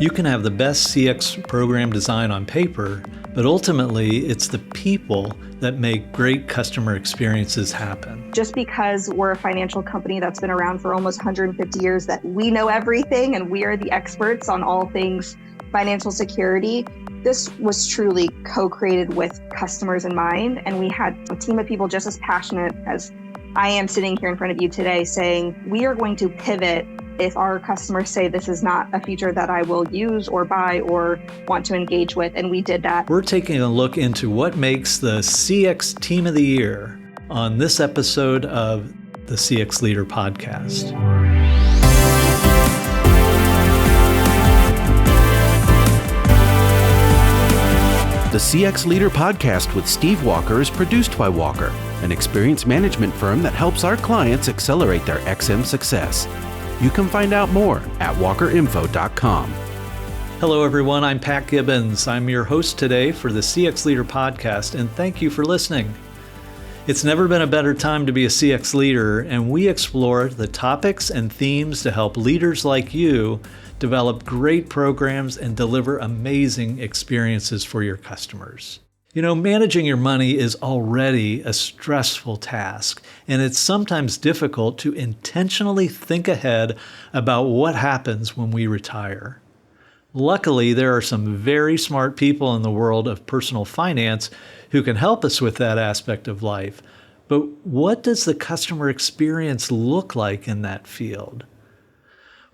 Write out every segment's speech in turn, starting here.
You can have the best CX program design on paper, but ultimately it's the people that make great customer experiences happen. Just because we're a financial company that's been around for almost 150 years, that we know everything and we are the experts on all things financial security, this was truly co-created with customers in mind. And we had a team of people just as passionate as I am sitting here in front of you today saying, we are going to pivot if our customers say this is not a feature that I will use or buy or want to engage with, and we did that. We're taking a look into what makes the CX Team of the Year on this episode of the CX Leader Podcast. The CX Leader Podcast with Steve Walker is produced by Walker, an experience management firm that helps our clients accelerate their XM success. You can find out more at walkerinfo.com. Hello, everyone. I'm Pat Gibbons. I'm your host today for the CX Leader Podcast, and thank you for listening. It's never been a better time to be a CX leader, and we explore the topics and themes to help leaders like you develop great programs and deliver amazing experiences for your customers. You know, managing your money is already a stressful task, and it's sometimes difficult to intentionally think ahead about what happens when we retire. Luckily, there are some very smart people in the world of personal finance who can help us with that aspect of life. But what does the customer experience look like in that field?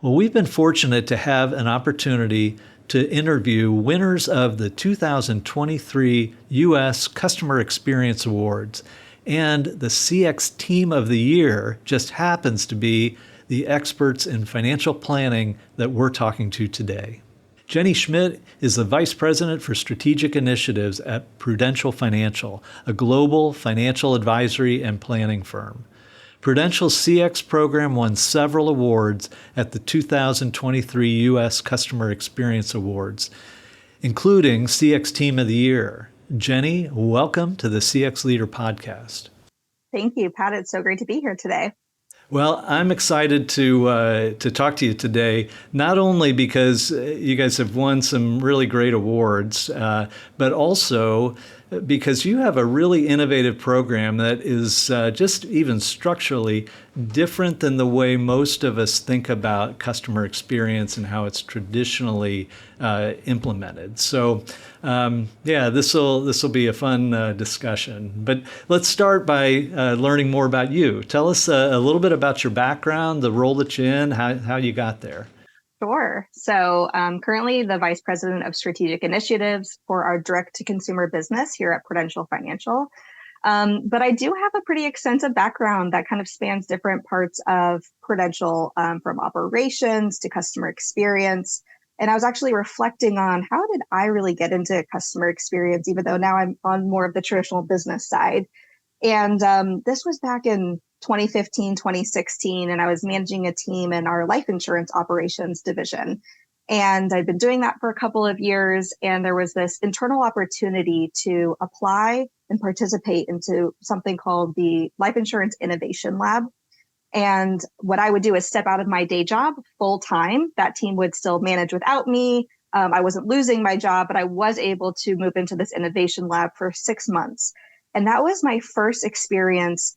Well, we've been fortunate to have an opportunity to interview winners of the 2023 U.S. Customer Experience Awards. And the CX Team of the Year just happens to be the experts in financial planning that we're talking to today. Jenny Schmidt is the Vice President for Strategic Initiatives at Prudential Financial, a global financial advisory and planning firm. Prudential's CX program won several awards at the 2023 U.S. Customer Experience Awards, including CX Team of the Year. Jenny, welcome to the CX Leader Podcast. Thank you, Pat. It's so great to be here today. Well, I'm excited to talk to you today, not only because you guys have won some really great awards, but also because you have a really innovative program that is just even structurally different than the way most of us think about customer experience and how it's traditionally implemented. So, this will be a fun discussion. But let's start by learning more about you. Tell us a little bit about your background, the role that you're in, how you got there. Sure. So I'm currently the Vice President of Strategic Initiatives for our direct-to-consumer business here at Prudential Financial. But I do have a pretty extensive background that kind of spans different parts of Prudential, from operations to customer experience. And I was actually reflecting on how did I really get into customer experience, even though now I'm on more of the traditional business side. And this was back in 2015, 2016, and I was managing a team in our life insurance operations division. And I'd been doing that for a couple of years, and there was this internal opportunity to apply and participate into something called the Life Insurance Innovation Lab. And what I would do is step out of my day job full time. That team would still manage without me. I wasn't losing my job, but I was able to move into this innovation lab for 6 months. And that was my first experience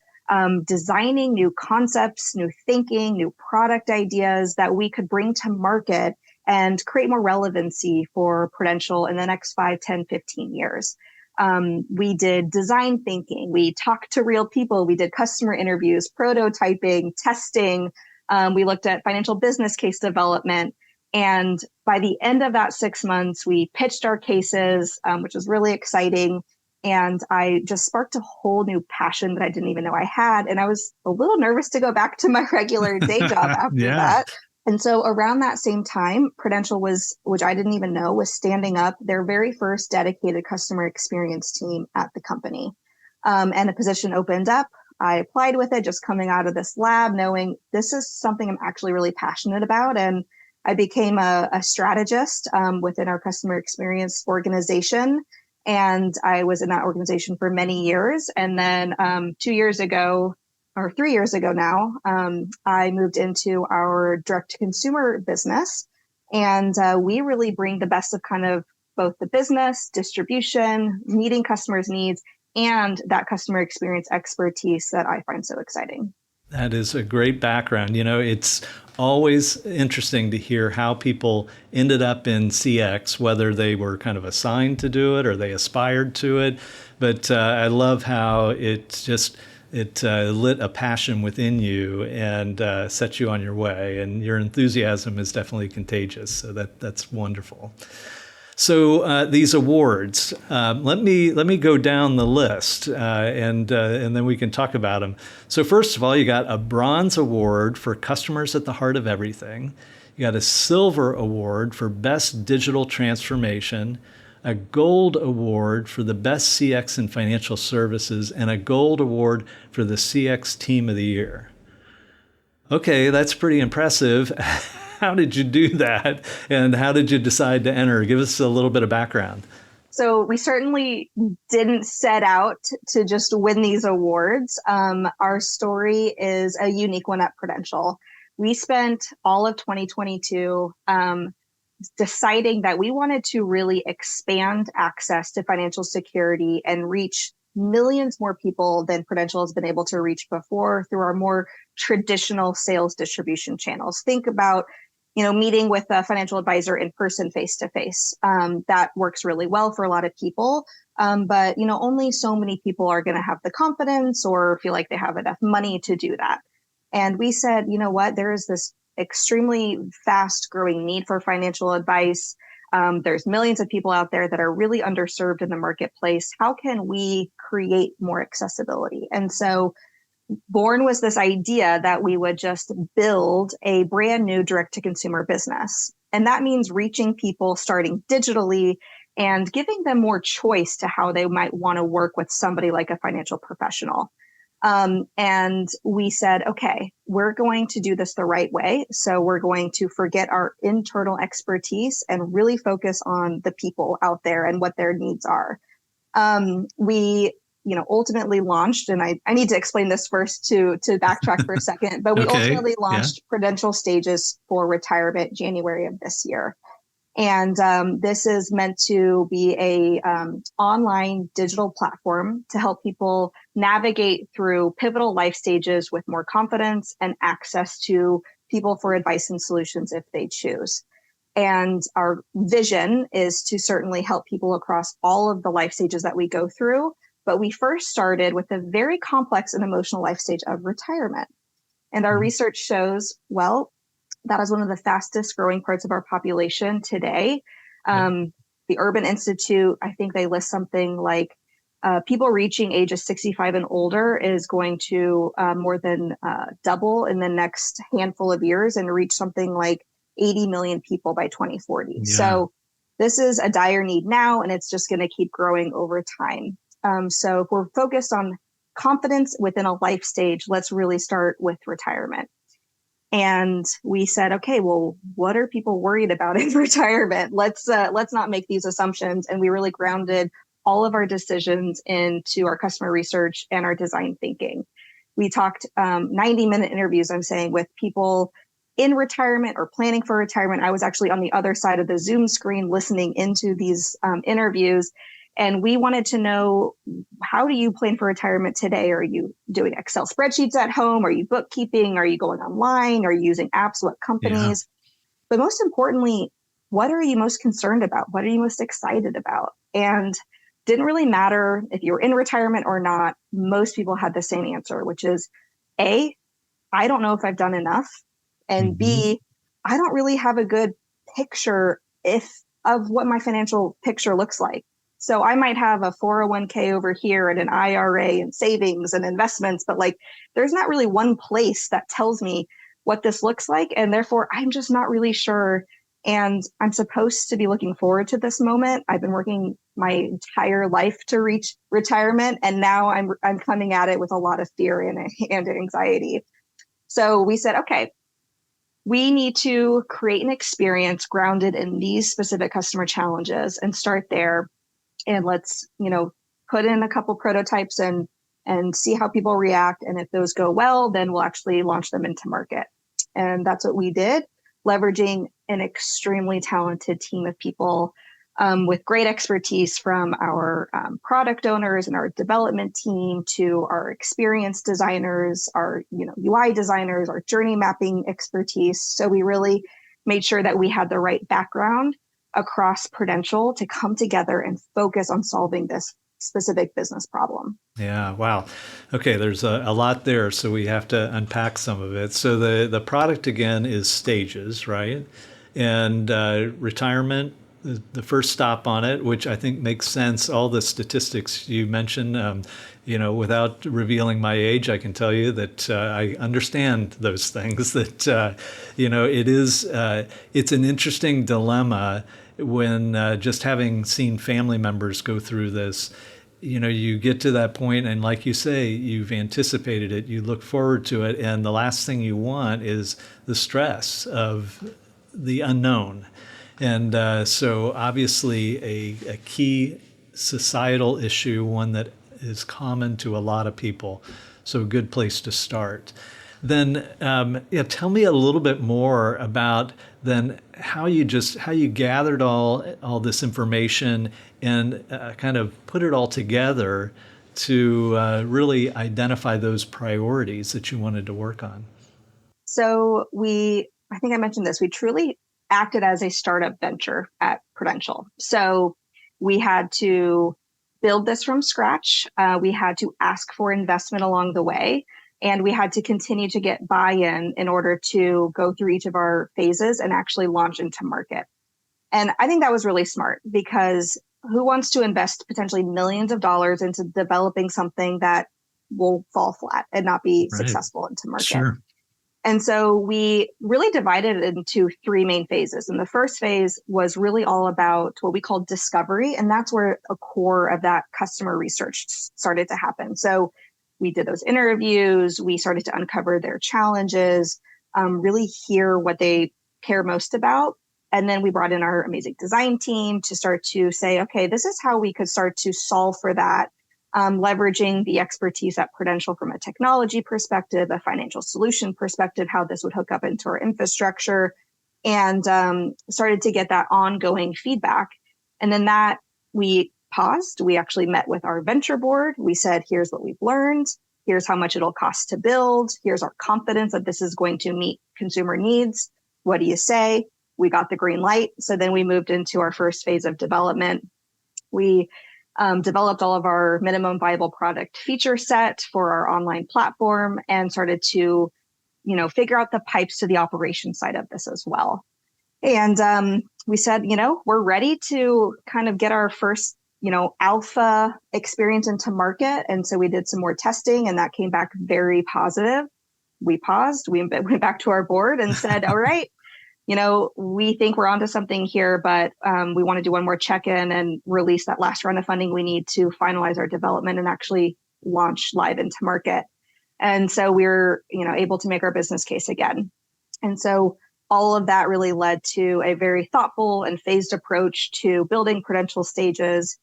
designing new concepts, new thinking, new product ideas that we could bring to market and create more relevancy for Prudential in the next 5, 10, 15 years. We did design thinking. We talked to real people. We did customer interviews, prototyping, testing. We looked at financial business case development. And by the end of that 6 months, we pitched our cases, which was really exciting. And I just sparked a whole new passion that I didn't even know I had. And I was a little nervous to go back to my regular day job after that. And so around that same time, Prudential was, which I didn't even know, was standing up their very first dedicated customer experience team at the company. And a position opened up. I applied with it, just coming out of this lab, knowing this is something I'm actually really passionate about. And I became a strategist within our customer experience organization. And I was in that organization for many years. And then 2 years ago, or 3 years ago now, I moved into our direct-to-consumer business. And we really bring the best of kind of both the business, distribution, meeting customers' needs, and that customer experience expertise that I find so exciting. That is a great background. It's always interesting to hear how people ended up in CX, whether they were kind of assigned to do it or they aspired to it. But I love how it lit a passion within you and set you on your way. And your enthusiasm is definitely contagious. So that's wonderful. So these awards, let me go down the list and then we can talk about them. So first of all, you got a bronze award for Customers at the Heart of Everything. You got a silver award for Best Digital Transformation, a gold award for the Best CX in Financial Services, and a gold award for the CX Team of the Year. Okay, that's pretty impressive. How did you do that? And how did you decide to enter? Give us a little bit of background. So we certainly didn't set out to just win these awards. Our story is a unique one at Prudential. We spent all of 2022 deciding that we wanted to really expand access to financial security and reach millions more people than Prudential has been able to reach before through our more traditional sales distribution channels. Think about meeting with a financial advisor in person, face to face. That works really well for a lot of people. But only so many people are going to have the confidence or feel like they have enough money to do that. And we said, you know what, there is this extremely fast growing need for financial advice. There's millions of people out there that are really underserved in the marketplace. How can we create more accessibility? And so born was this idea that we would just build a brand new direct to consumer business. And that means reaching people starting digitally and giving them more choice to how they might want to work with somebody like a financial professional. And we said, okay, we're going to do this the right way. So we're going to forget our internal expertise and really focus on the people out there and what their needs are. We ultimately launched, and I need to explain this first to backtrack for a second, but we ultimately launched Prudential Stages for Retirement January of this year. And this is meant to be a online digital platform to help people navigate through pivotal life stages with more confidence and access to people for advice and solutions if they choose. And our vision is to certainly help people across all of the life stages that we go through. But we first started with a very complex and emotional life stage of retirement. And our research shows, well, that is one of the fastest growing parts of our population today. The Urban Institute, I think they list something like people reaching ages 65 and older is going to more than double in the next handful of years and reach something like 80 million people by 2040. Yeah. So this is a dire need now, and it's just going to keep growing over time. So if we're focused on confidence within a life stage, let's really start with retirement. And we said, okay, well, what are people worried about in retirement? Let's not make these assumptions. And we really grounded all of our decisions into our customer research and our design thinking. We talked 90-minute interviews, I'm saying, with people in retirement or planning for retirement. I was actually on the other side of the Zoom screen listening into these interviews. And we wanted to know, how do you plan for retirement today? Are you doing Excel spreadsheets at home? Are you bookkeeping? Are you going online? Are you using apps? What companies? Yeah. But most importantly, what are you most concerned about? What are you most excited about? And didn't really matter if you were in retirement or not. Most people had the same answer, which is A, I don't know if I've done enough. And B, I don't really have a good picture of what my financial picture looks like. So I might have a 401k over here and an IRA and savings and investments, but there's not really one place that tells me what this looks like. And therefore, I'm just not really sure. And I'm supposed to be looking forward to this moment. I've been working my entire life to reach retirement. And now I'm coming at it with a lot of fear and anxiety. So we said, okay, we need to create an experience grounded in these specific customer challenges and start there. And let's, put in a couple prototypes and see how people react. And if those go well, then we'll actually launch them into market. And that's what we did. leveraging an extremely talented team of people with great expertise from our product owners and our development team to our experience designers, our UI designers, our journey mapping expertise. So we really made sure that we had the right background across Prudential to come together and focus on solving this specific business problem. Yeah, wow. Okay, there's a lot there, so we have to unpack some of it. So the product, again, is Stages, right? And retirement, the first stop on it, which I think makes sense. All the statistics you mentioned, without revealing my age, I can tell you that I understand those things. That it's an interesting dilemma when just having seen family members go through this. You get to that point, and like you say, you've anticipated it, you look forward to it, and the last thing you want is the stress of the unknown. And so obviously a key societal issue, one that is common to a lot of people. So a good place to start. Then tell me a little bit more about then how you gathered all this information and kind of put it all together to really identify those priorities that you wanted to work on. So I think I mentioned this, we truly acted as a startup venture at Prudential. So we had to build this from scratch. We had to ask for investment along the way. And we had to continue to get buy-in in order to go through each of our phases and actually launch into market. And I think that was really smart, because who wants to invest potentially millions of dollars into developing something that will fall flat and not be successful into market? Sure. And so we really divided it into three main phases. And the first phase was really all about what we call discovery. And that's where a core of that customer research started to happen. So we did those interviews, we started to uncover their challenges, really hear what they care most about. And then we brought in our amazing design team to start to say, okay, this is how we could start to solve for that, leveraging the expertise at Prudential from a technology perspective, a financial solution perspective, how this would hook up into our infrastructure, and started to get that ongoing feedback. And then that we paused. We actually met with our venture board. We said, here's what we've learned. Here's how much it'll cost to build. Here's our confidence that this is going to meet consumer needs. What do you say? We got the green light. So then we moved into our first phase of development. We developed all of our minimum viable product feature set for our online platform and started to, figure out the pipes to the operation side of this as well. And we said, we're ready to kind of get our first alpha experience into market. And so we did some more testing, and that came back very positive. We paused, we went back to our board and said, all right, we think we're onto something here, but we want to do one more check-in and release that last round of funding we need to finalize our development and actually launch live into market. And so we're, able to make our business case again. And so all of that really led to a very thoughtful and phased approach to building Prudential Stages.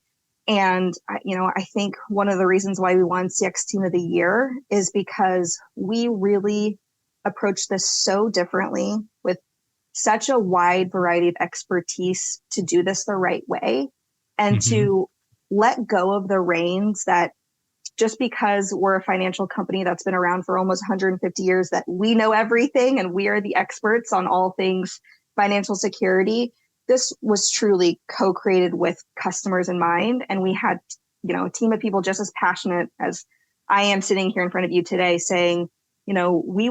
And, I think one of the reasons why we won CX Team of the Year is because we really approached this so differently with such a wide variety of expertise to do this the right way and to let go of the reins that just because we're a financial company that's been around for almost 150 years, that we know everything and we are the experts on all things financial security. This was truly co-created with customers in mind. And we had, a team of people just as passionate as I am sitting here in front of you today saying, we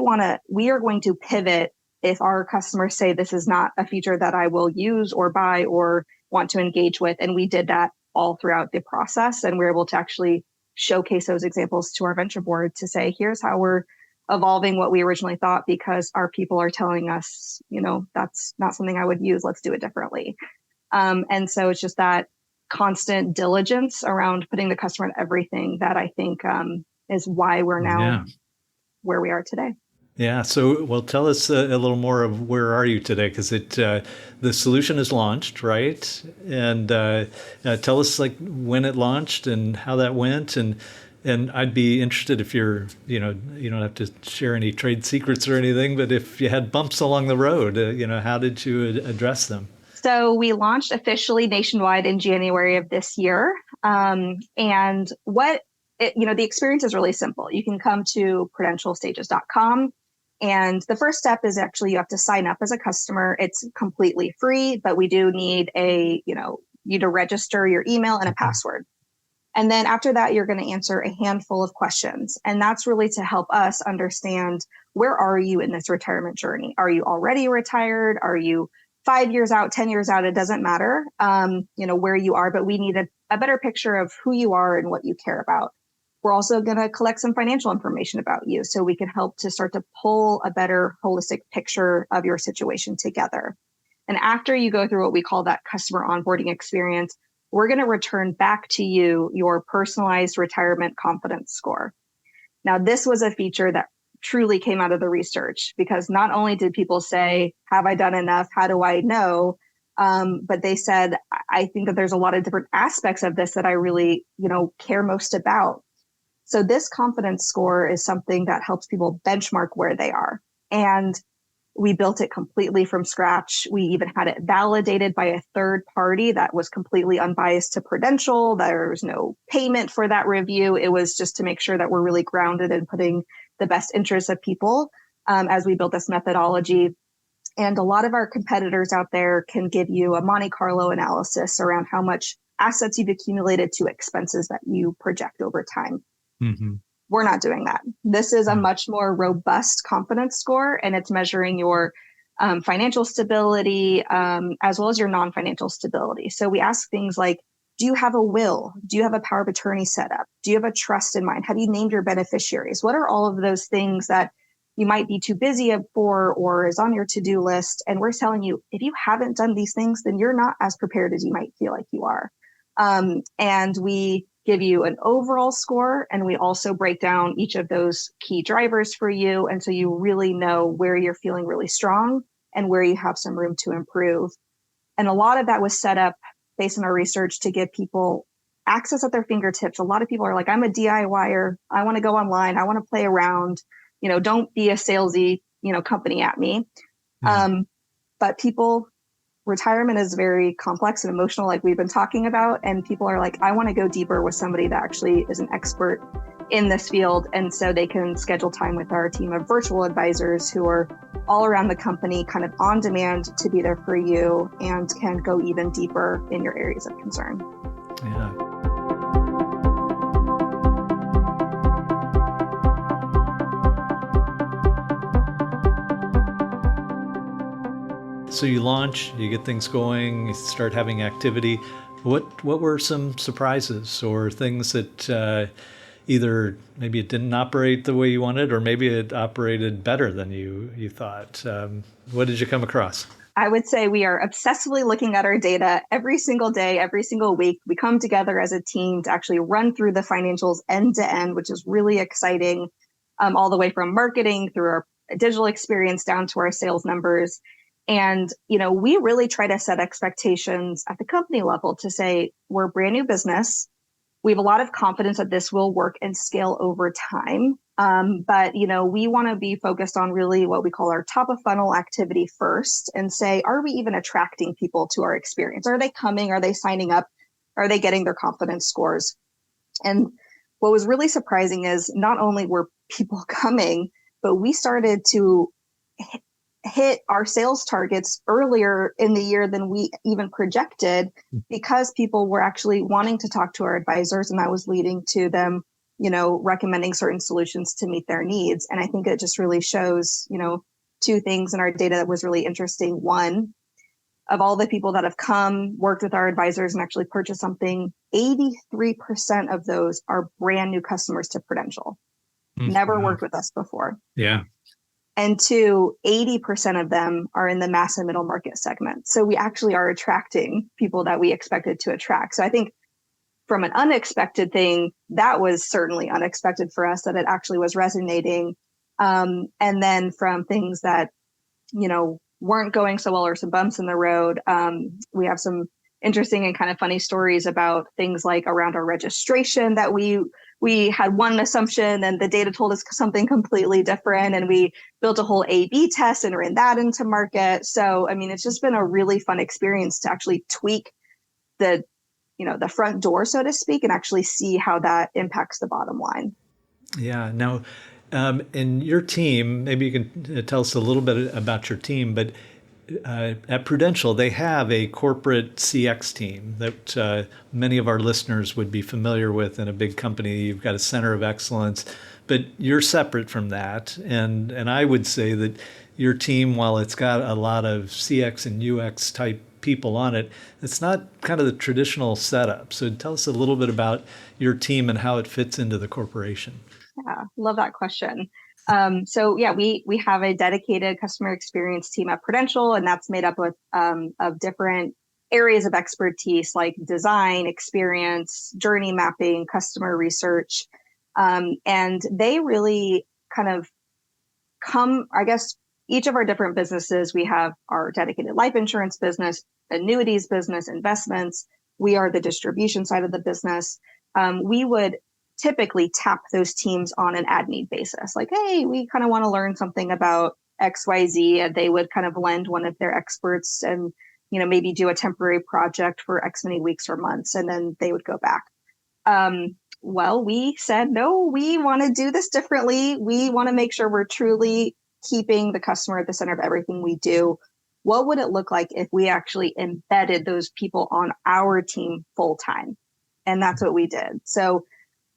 are going to pivot if our customers say this is not a feature that I will use or buy or want to engage with. And we did that all throughout the process. And we were able to actually showcase those examples to our venture board to say, here's how we're evolving what we originally thought because our people are telling us, that's not something I would use. Let's do it differently. And so it's just that constant diligence around putting the customer in everything that I think is why we're now where we are today. Yeah. So, well, tell us a little more of where are you today? Because the solution is launched, right? And tell us when it launched and how that went, and And I'd be interested if you don't have to share any trade secrets or anything, but if you had bumps along the road, how did you address them? So we launched officially nationwide in January of this year. The experience is really simple. You can come to prudentialstages.com. And the first step is actually you have to sign up as a customer. It's completely free, but we do need you to register your email and a password. And then after that, you're going to answer a handful of questions. And that's really to help us understand, where are you in this retirement journey? Are you already retired? Are you 5 years out, 10 years out? It doesn't matter, where you are, but we need a better picture of who you are and what you care about. We're also going to collect some financial information about you so we can help to start to pull a better holistic picture of your situation together. And after you go through what we call that customer onboarding experience, we're going to return back to you your personalized retirement confidence score. Now, this was a feature that truly came out of the research, because not only did people say, have I done enough? How do I know? But they said, I think that there's a lot of different aspects of this that I really, care most about. So this confidence score is something that helps people benchmark where they are. And we built it completely from scratch. We even had it validated by a third party that was completely unbiased to Prudential. There was no payment for that review. It was just to make sure that we're really grounded in putting the best interests of people as we built this methodology. And a lot of our competitors out there can give you a Monte Carlo analysis around how much assets you've accumulated to expenses that you project over time. Mm-hmm. We're not doing that. This is a much more robust confidence score, and it's measuring your financial stability as well as your non-financial stability. So we ask things like, do you have a will? Do you have a power of attorney set up? Do you have a trust in mind? Have you named your beneficiaries? What are all of those things that you might be too busy for or is on your to-do list? And we're telling you, if you haven't done these things, then you're not as prepared as you might feel like you are. And we give you an overall score, and we also break down each of those key drivers for you. And so you really know where you're feeling really strong and where you have some room to improve. And a lot of that was set up based on our research to give people access at their fingertips. A lot of people are like, I'm a DIYer. I want to go online. I want to play around. Don't be a salesy, company at me. Yeah. But retirement is very complex and emotional, like we've been talking about. And people are like, I want to go deeper with somebody that actually is an expert in this field. And so they can schedule time with our team of virtual advisors who are all around the company, kind of on demand to be there for you, and can go even deeper in your areas of concern. Yeah. So you launch, you get things going, you start having activity. What were some surprises or things that either maybe it didn't operate the way you wanted, or maybe it operated better than you thought? What did you come across? I would say we are obsessively looking at our data every single day, every single week. We come together as a team to actually run through the financials end to end, which is really exciting, all the way from marketing through our digital experience down to our sales numbers. And, we really try to set expectations at the company level to say, we're a brand new business. We have a lot of confidence that this will work and scale over time. But, we want to be focused on really what we call our top of funnel activity first, and say, are we even attracting people to our experience? Are they coming? Are they signing up? Are they getting their confidence scores? And what was really surprising is not only were people coming, but we started to hit our sales targets earlier in the year than we even projected, because people were actually wanting to talk to our advisors, and that was leading to them, recommending certain solutions to meet their needs. And I think it just really shows, two things in our data that was really interesting. One, of all the people that have come, worked with our advisors and actually purchased something, 83% of those are brand new customers to Prudential. Never worked with us before. Yeah. And two, 80% of them are in the mass and middle market segment. So we actually are attracting people that we expected to attract. So I think from an unexpected thing, that was certainly unexpected for us, that it actually was resonating. And then from things that, weren't going so well, or some bumps in the road, we have some interesting and kind of funny stories about things like around our registration that we we had one assumption and the data told us something completely different. And we built a whole A/B test and ran that into market. So, I mean, it's just been a really fun experience to actually tweak the front door, so to speak, and actually see how that impacts the bottom line. Yeah. Now, in your team, maybe you can tell us a little bit about your team, but at Prudential, they have a corporate CX team that many of our listeners would be familiar with in a big company. You've got a center of excellence, but you're separate from that. And I would say that your team, while it's got a lot of CX and UX type people on it, it's not kind of the traditional setup. So tell us a little bit about your team and how it fits into the corporation. Yeah, love that question. We have a dedicated customer experience team at Prudential, and that's made up of different areas of expertise like design, experience, journey mapping, customer research. And they really kind of each of our different businesses, we have our dedicated life insurance business, annuities business, investments. We are the distribution side of the business. We would typically tap those teams on an ad need basis. Like, hey, we kind of want to learn something about XYZ, and they would kind of lend one of their experts and, maybe do a temporary project for X many weeks or months, and then they would go back. We said, no, we want to do this differently. We want to make sure we're truly keeping the customer at the center of everything we do. What would it look like if we actually embedded those people on our team full time? And that's what we did. So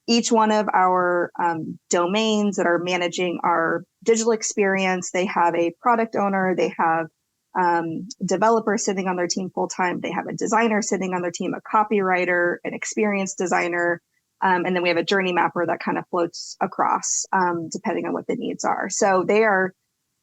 each one of our domains that are managing our digital experience, they have a product owner, they have developers sitting on their team full time, they have a designer sitting on their team, a copywriter, an experience designer, and then we have a journey mapper that kind of floats across depending on what the needs are. So they are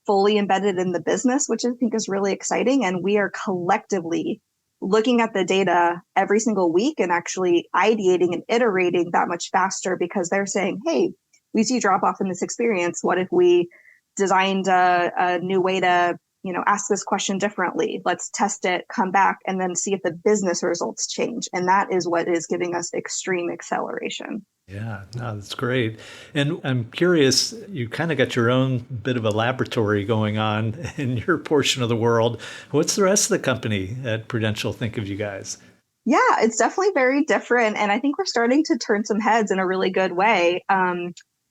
fully embedded in the business, which I think is really exciting. And we are collectively looking at the data every single week and actually ideating and iterating that much faster because they're saying, hey, we see drop off in this experience. What if we designed a new way to, ask this question differently? Let's test it, come back, and then see if the business results change. And that is what is giving us extreme acceleration. Yeah, no, that's great. And I'm curious, you kind of got your own bit of a laboratory going on in your portion of the world. What's the rest of the company at Prudential think of you guys? Yeah, it's definitely very different. And I think we're starting to turn some heads in a really good way.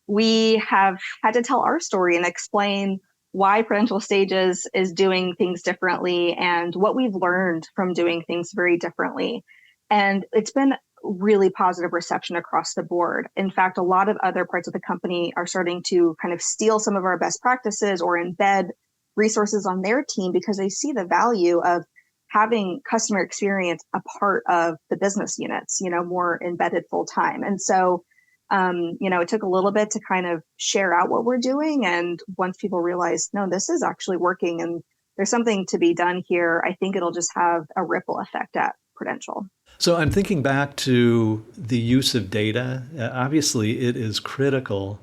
We have had to tell our story and explain why Prudential Stages is doing things differently and what we've learned from doing things very differently. And it's been really positive reception across the board. In fact, a lot of other parts of the company are starting to kind of steal some of our best practices or embed resources on their team because they see the value of having customer experience a part of the business units, more embedded full time. And so, it took a little bit to kind of share out what we're doing. And once people realize, no, this is actually working and there's something to be done here, I think it'll just have a ripple effect at Prudential. So I'm thinking back to the use of data. Obviously, it is critical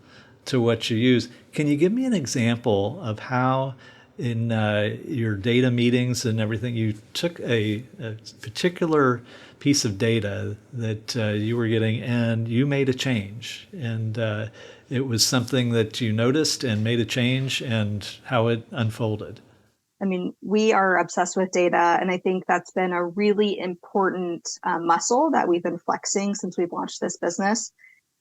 to what you use. Can you give me an example of how in your data meetings and everything, you took a particular piece of data that you were getting and you made a change? And it was something that you noticed and made a change and how it unfolded. I mean, we are obsessed with data, and I think that's been a really important muscle that we've been flexing since we've launched this business.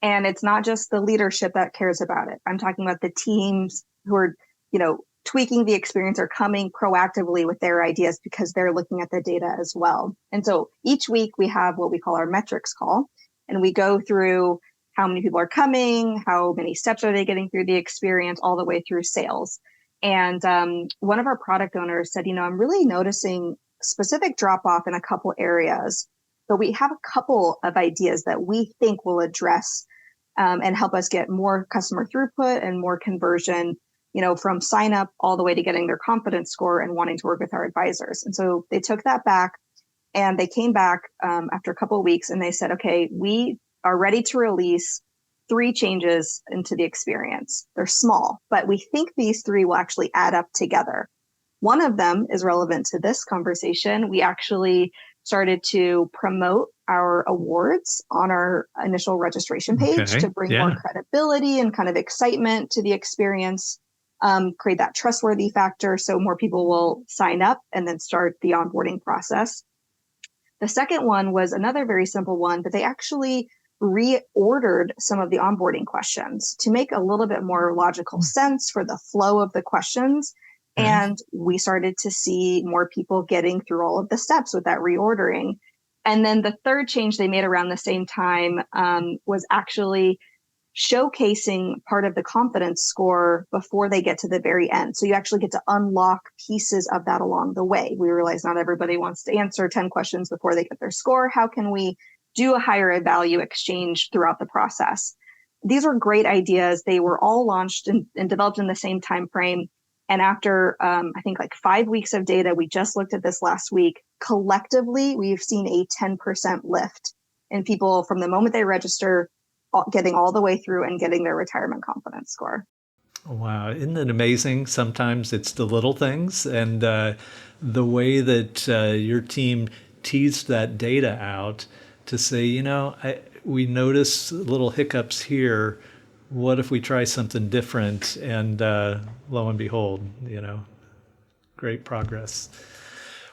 And it's not just the leadership that cares about it. I'm talking about the teams who are, tweaking the experience or coming proactively with their ideas because they're looking at the data as well. And so each week we have what we call our metrics call, and we go through how many people are coming, how many steps are they getting through the experience, all the way through sales. And one of our product owners said, I'm really noticing specific drop off in a couple areas, but we have a couple of ideas that we think will address and help us get more customer throughput and more conversion, from sign up all the way to getting their confidence score and wanting to work with our advisors. And so they took that back and they came back after a couple of weeks and they said, okay, we are ready to release 3 changes into the experience. They're small, but we think these 3 will actually add up together. One of them is relevant to this conversation. We actually started to promote our awards on our initial registration page to bring more credibility and kind of excitement to the experience, create that trustworthy factor so more people will sign up and then start the onboarding process. The second one was another very simple one, but they actually reordered some of the onboarding questions to make a little bit more logical sense for the flow of the questions. And we started to see more people getting through all of the steps with that reordering. And then the third change they made around the same time was actually showcasing part of the confidence score before they get to the very end. So you actually get to unlock pieces of that along the way. We realize not everybody wants to answer 10 questions before they get their score. How can we do a higher value exchange throughout the process? These were great ideas. They were all launched and developed in the same time frame. And after, I think like 5 weeks of data, we just looked at this last week, collectively, we've seen a 10% lift in people from the moment they register, getting all the way through and getting their retirement confidence score. Wow. Isn't it amazing? Sometimes it's the little things, and the way that your team teased that data out to say, we notice little hiccups here. What if we try something different? And lo and behold, great progress.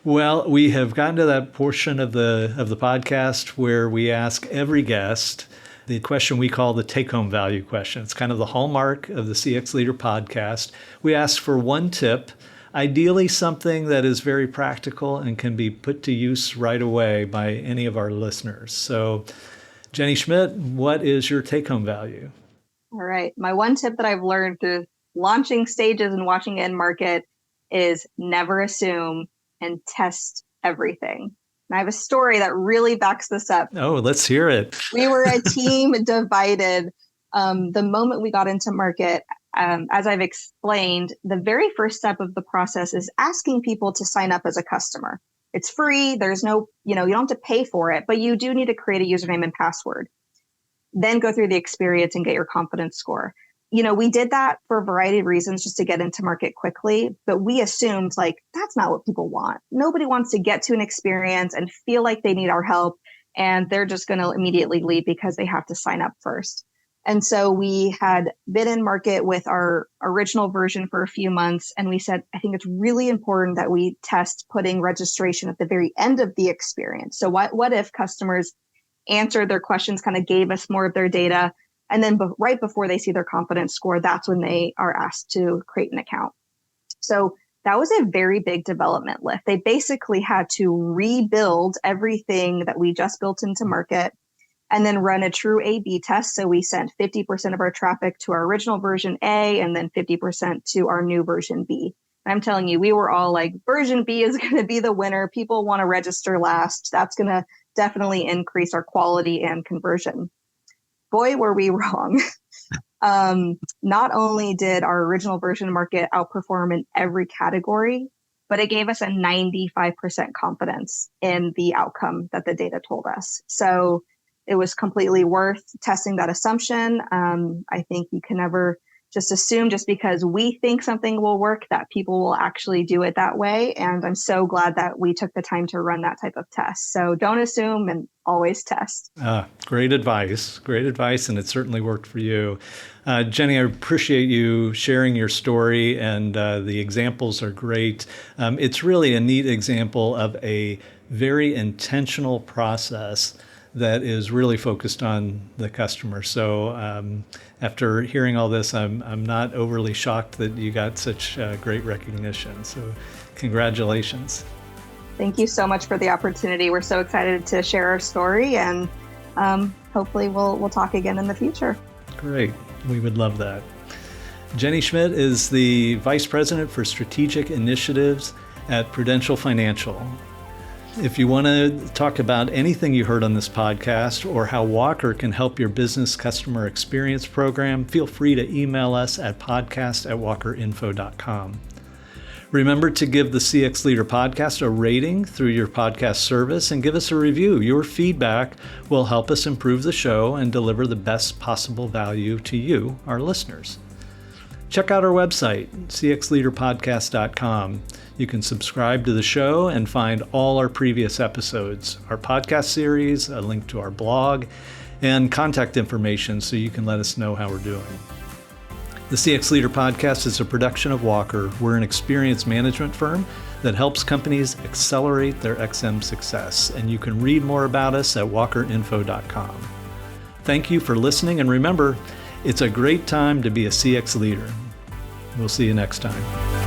Well, we have gotten to that portion of the podcast where we ask every guest the question we call the take-home value question. It's kind of the hallmark of the CX Leader podcast. We ask for one tip, ideally something that is very practical and can be put to use right away by any of our listeners. So, Jenny Schmidt, what is your take-home value? All right. My one tip that I've learned through launching stages and watching end market is never assume and test everything. And I have a story that really backs this up. Oh, let's hear it. We were a team divided. The moment we got into market, as I've explained, the very first step of the process is asking people to sign up as a customer. It's free. There's no, you don't have to pay for it, but you do need to create a username and password. Then go through the experience and get your confidence score. We did that for a variety of reasons just to get into market quickly, but we assumed that's not what people want. Nobody wants to get to an experience and feel like they need our help, and they're just going to immediately leave because they have to sign up first. And so we had been in market with our original version for a few months, and we said, I think it's really important that we test putting registration at the very end of the experience. So what if customers answered their questions, kind of gave us more of their data, and then right before they see their confidence score, that's when they are asked to create an account. So that was a very big development lift. They basically had to rebuild everything that we just built into market and then run a true A/B test. So we sent 50% of our traffic to our original version A and then 50% to our new version B. And I'm telling you, we were all like, version B is going to be the winner. People want to register last. That's going to definitely increase our quality and conversion. Boy, were we wrong. Not only did our original version market outperform in every category, but it gave us a 95% confidence in the outcome that the data told us. So it was completely worth testing that assumption. I think you can never just assume just because we think something will work that people will actually do it that way. And I'm so glad that we took the time to run that type of test. So don't assume and always test. Great advice. Great advice. And it certainly worked for you. Jenny, I appreciate you sharing your story, and the examples are great. It's really a neat example of a very intentional process that is really focused on the customer. So after hearing all this, I'm not overly shocked that you got such great recognition. So congratulations. Thank you so much for the opportunity. We're so excited to share our story, and hopefully we'll talk again in the future. Great. We would love that. Jenny Schmidt is the Vice President for Strategic Initiatives at Prudential Financial. If you want to talk about anything you heard on this podcast or how Walker can help your business customer experience program, feel free to email us at podcast@walkerinfo.com. Remember to give the CX Leader podcast a rating through your podcast service and give us a review. Your feedback will help us improve the show and deliver the best possible value to you, our listeners. Check out our website, cxleaderpodcast.com. You can subscribe to the show and find all our previous episodes, our podcast series, a link to our blog, and contact information so you can let us know how we're doing. The CX Leader Podcast is a production of Walker. We're an experience management firm that helps companies accelerate their XM success, and you can read more about us at walkerinfo.com. Thank you for listening, and remember, it's a great time to be a CX leader. We'll see you next time.